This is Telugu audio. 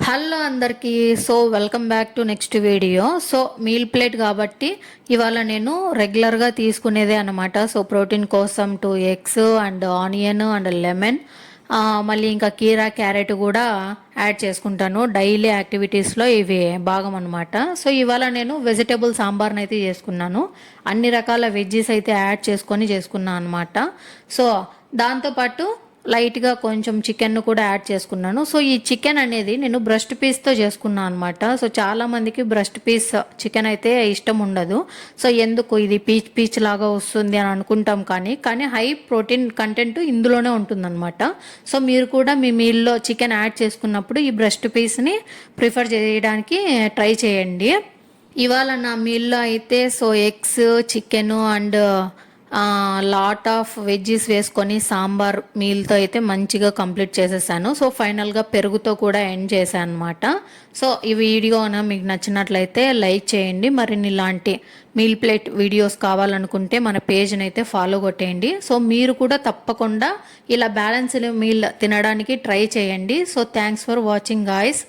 హలో అందరికీ. So welcome back to next video. So meal plate కాబట్టి ఇవాళ నేను రెగ్యులర్గా తీసుకునేదే అనమాట. సో ప్రోటీన్ కోసం 2 eggs and onion and lemon, మళ్ళీ ఇంకా కీరా క్యారెట్ కూడా యాడ్ చేసుకుంటాను డైలీ యాక్టివిటీస్లో. ఇవి భాగం అనమాట. సో ఇవాళ నేను వెజిటేబుల్ సాంబార్ని అయితే చేసుకున్నాను. అన్ని రకాల వెజ్జీస్ అయితే యాడ్ చేసుకున్నాను అనమాట. సో దాంతోపాటు లైట్గా కొంచెం చికెన్ కూడా యాడ్ చేసుకున్నాను. సో ఈ చికెన్ అనేది నేను బ్రెస్ట్ పీస్తో చేసుకున్నాను అనమాట. సో చాలామందికి బ్రెస్ట్ పీస్ చికెన్ అయితే ఇష్టం ఉండదు. సో ఎందుకు ఇది పీచ్ పీచ్ లాగా వస్తుంది అని అనుకుంటాం, కానీ హై ప్రోటీన్ కంటెంట్ ఇందులోనే ఉంటుందన్నమాట. సో మీరు కూడా మీ మీల్లో చికెన్ యాడ్ చేసుకున్నప్పుడు ఈ బ్రెస్ట్ పీస్ని ప్రిఫర్ చేయడానికి ట్రై చేయండి. ఇవాళ నా మీల్లో అయితే so eggs, chicken and lot of veggies వేసుకొని సాంబార్ మీల్తో అయితే మంచిగా కంప్లీట్ చేసేసాను. సో ఫైనల్గా పెరుగుతో కూడా ఎండ్ చేశాను అనమాట. సో ఈ వీడియో మీకు నచ్చినట్లయితే లైక్ చేయండి. మరిన్ని ఇలాంటి మీల్ ప్లేట్ వీడియోస్ కావాలనుకుంటే మన పేజ్ని అయితే ఫాలో కొట్టేయండి. సో మీరు కూడా తప్పకుండా ఇలా బ్యాలెన్స్డ్ మీల్ తినడానికి ట్రై చేయండి. So thanks for watching guys.